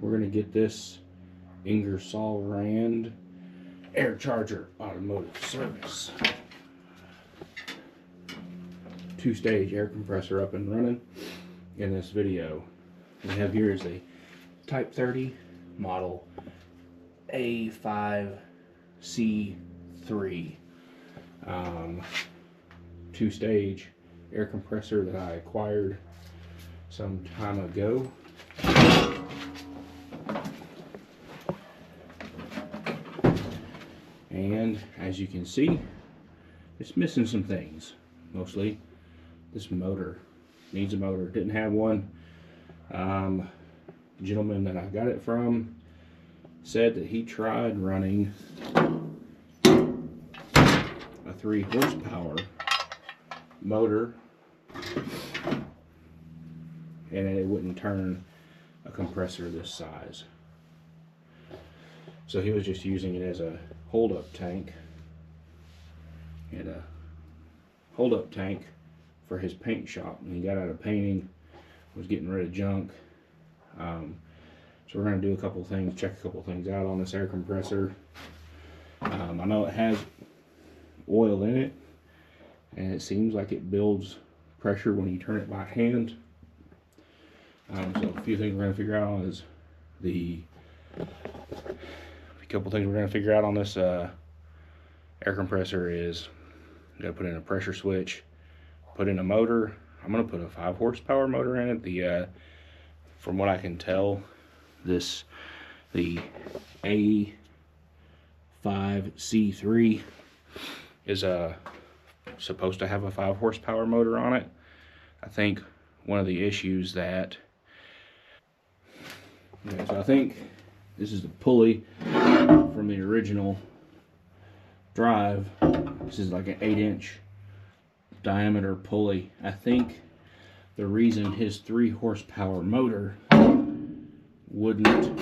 we're going to get this Ingersoll-Rand air charger automotive service. Two-stage air compressor up and running in this video. We have here is a Type 30 model A5C3 two-stage air compressor that I acquired some time ago. And as you can see, it's missing some things. Mostly this motor needs a motor. Didn't have one. The gentleman that I got it from said that he tried running a 3 horsepower motor and it wouldn't turn a compressor this size. So he was just using it as a hold-up tank, and a hold-up tank for his paint shop. And he got out of painting, was getting rid of junk. So we're going to do a couple things, check a couple things out on this air compressor. I know it has oil in it, and it seems like it builds pressure when you turn it by hand. So a few things we're going to figure out on is a couple things we're going to figure out on this air compressor is you got to put in a pressure switch, put in a motor. I'm going to put a 5 horsepower motor in it. From what I can tell, the A5C3 is supposed to have a 5 horsepower motor on it. I think one of the issues that so I think this is the pulley from the original drive. This is like an 8-inch diameter pulley. I think the reason his 3 horsepower motor wouldn't,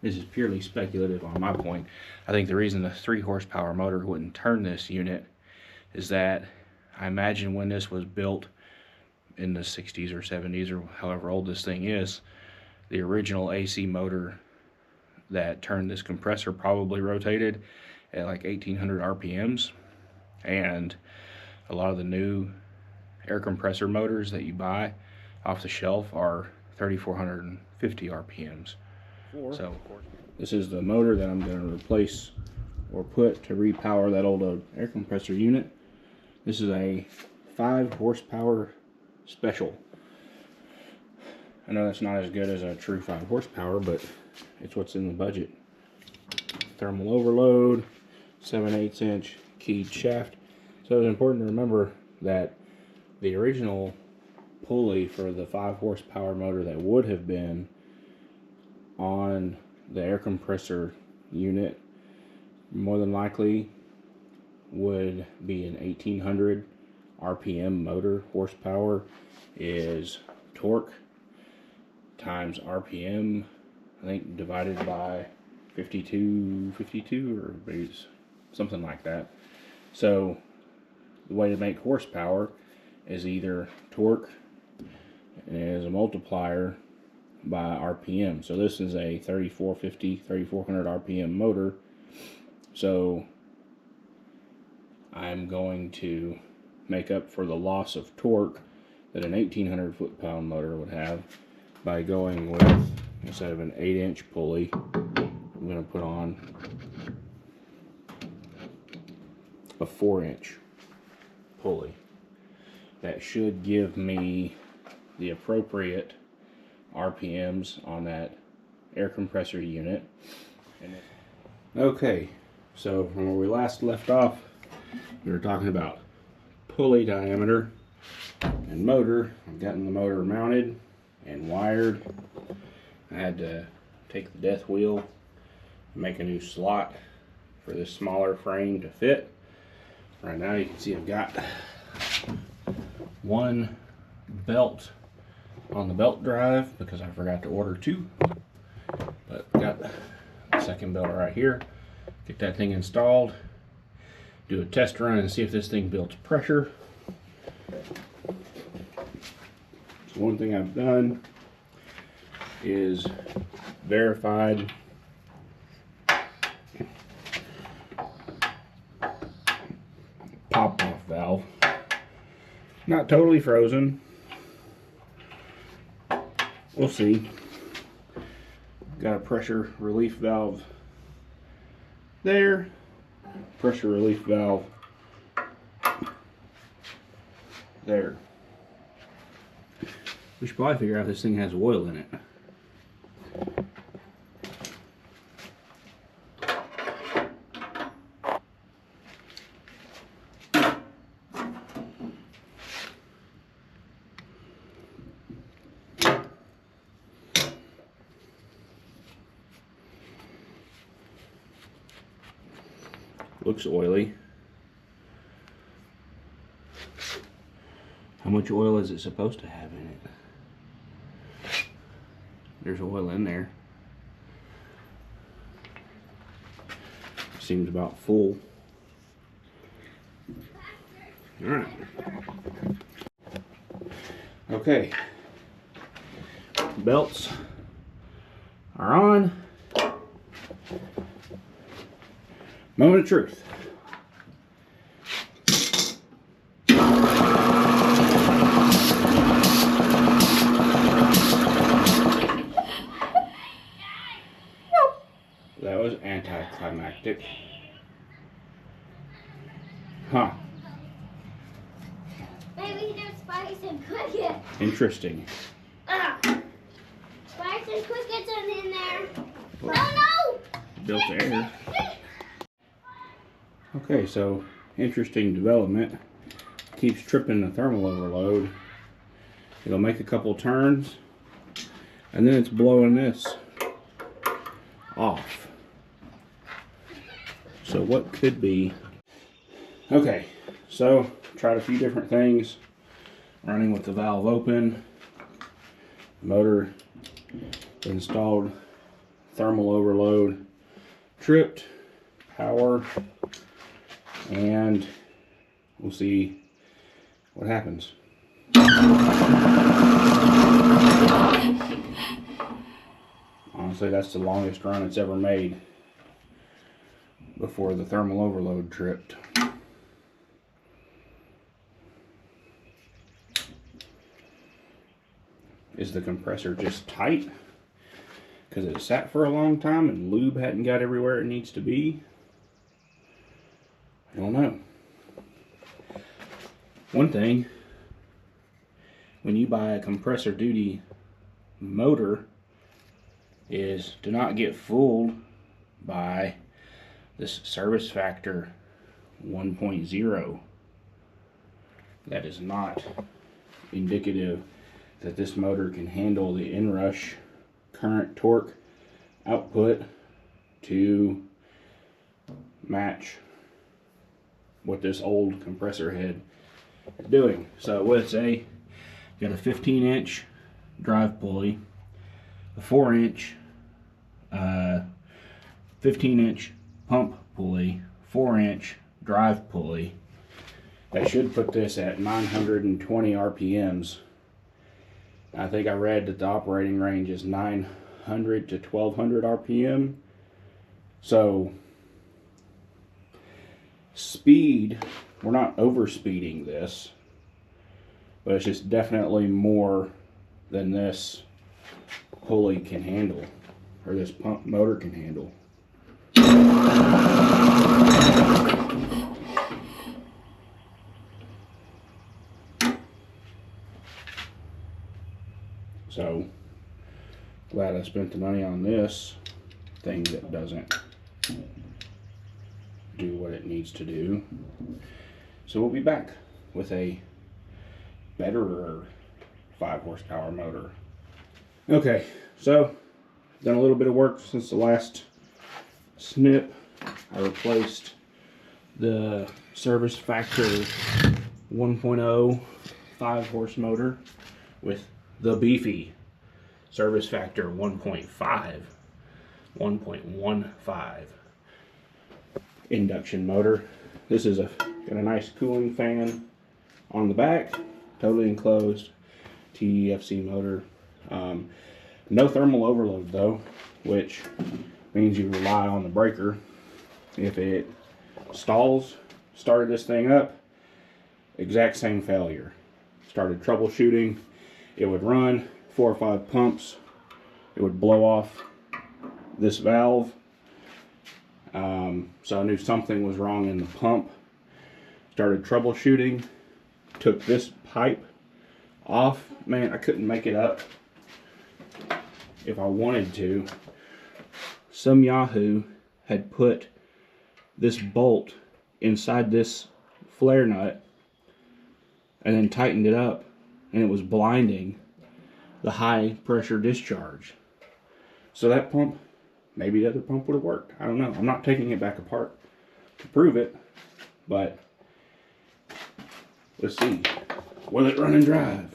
this is purely speculative on my point, I think the reason the 3 horsepower motor wouldn't turn this unit is that I imagine when this was built in the 60s or 70s or however old this thing is, the original AC motor that turned this compressor probably rotated at like 1800 RPMs, and a lot of the new air compressor motors that you buy off the shelf are 3450 RPMs. So this is the motor that I'm going to replace or put to repower that old air compressor unit. This is a 5 horsepower special. I know that's not as good as a true 5 horsepower, but it's what's in the budget. Thermal overload, 7/8 inch keyed shaft. So it's important to remember that the original pulley for the 5 horsepower motor that would have been on the air compressor unit more than likely would be an 1800 RPM motor. Horsepower is torque times RPM, I think, divided by 52 or maybe something like that. So the way to make horsepower is either torque as a multiplier by RPM. So this is a 3400 RPM motor. So I'm going to make up for the loss of torque that an 1800 foot-pound motor would have by going with, instead of an 8-inch pulley, I'm going to put on a 4-inch pulley. That should give me the appropriate RPMs on that air compressor unit. Okay, so from where we last left off, we were talking about pulley diameter and motor. I've gotten the motor mounted and wired. I had to take the death wheel and make a new slot for this smaller frame to fit. Right now you can see I've got one belt on the belt drive because I forgot to order 2. But I've got the second belt right here. Get that thing installed, do a test run and see if this thing builds pressure. So one thing I've done is verified. Pop-off valve. Not totally frozen. We'll see. Got a pressure relief valve there. Pressure relief valve there. We should probably figure out if this thing has oil in it. Looks oily. How much oil is it supposed to have in it? There's oil in there. Seems about full. Alright. Okay. Belts are on. Moment of truth. That was anticlimactic. Huh. Maybe there's Spice and Cricket. Interesting. Spice and Cricket's in there. Oh no! Built air. Okay, so interesting development. Keeps tripping the thermal overload. It'll make a couple turns, and then it's blowing this off. So what could be? Okay, so tried a few different things. Running with the valve open, motor installed, thermal overload tripped, power, and we'll see what happens. Honestly, that's the longest run it's ever made before the thermal overload tripped. Is the compressor just tight because it sat for a long time and lube hadn't got everywhere it needs to be? I don't know. One thing, when you buy a compressor duty motor, is do not get fooled by this service factor 1.0. That is not indicative that this motor can handle the inrush current torque output to match what this old compressor head is doing. So what it's got a 15-inch drive pulley, a 4-inch 15-inch pump pulley, 4-inch drive pulley. That should put this at 920 RPMs. I think I read that the operating range is 900 to 1200 RPM. So speed, we're not overspeeding this, but it's just definitely more than this pulley can handle, or this pump motor can handle. So glad I spent the money on this thing that doesn't do what it needs to do. So we'll be back with a better 5 horsepower motor. Okay, so done a little bit of work since the last snip. I replaced the service factor 1.0 5 horse motor with the beefy service factor 1.15 induction motor. This is got a nice cooling fan on the back, totally enclosed TEFC motor. No thermal overload though, which means you rely on the breaker. If it stalls, started this thing up, exact same failure. Started troubleshooting, it would run 4 or 5 pumps, it would blow off this valve. So I knew something was wrong in the pump. Started troubleshooting, took this pipe off. Man, I couldn't make it up if I wanted to. Some yahoo had put this bolt inside this flare nut and then tightened it up, and it was blinding the high pressure discharge. So that pump, maybe the other pump would have worked. I don't know. I'm not taking it back apart to prove it, but let's see. Will it run and drive?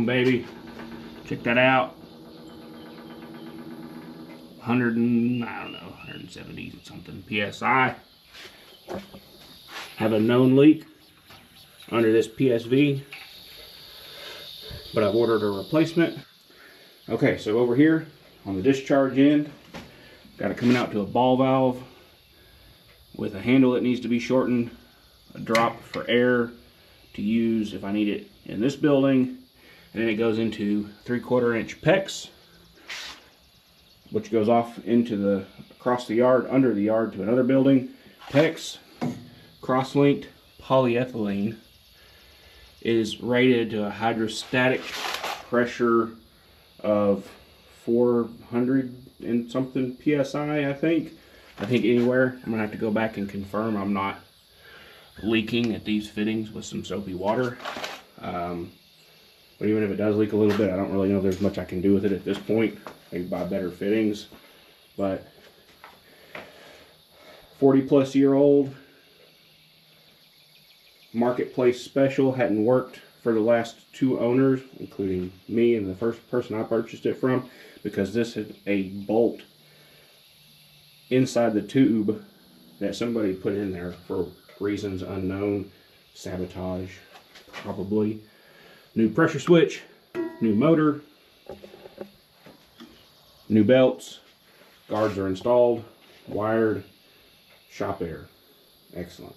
Baby, check that out. 100 and I don't know, 170 something psi. Have a known leak under this PSV, but I've ordered a replacement. Okay, so over here on the discharge end, got it coming out to a ball valve with a handle that needs to be shortened, a drop for air to use if I need it in this building. And then it goes into 3/4 inch PEX, which goes off into the across the yard, under the yard to another building. PEX, cross-linked polyethylene, is rated to a hydrostatic pressure of 400 and something psi, I think. I think anywhere. I'm gonna have to go back and confirm I'm not leaking at these fittings with some soapy water. But even if it does leak a little bit, I don't really know if there's much I can do with it at this point. Maybe buy better fittings. But 40+ year old marketplace special, hadn't worked for the last 2 owners, including me and the first person I purchased it from, because this is a bolt inside the tube that somebody put in there for reasons unknown. Sabotage, probably. New pressure switch, new motor, new belts, guards are installed, wired, shop air. Excellent.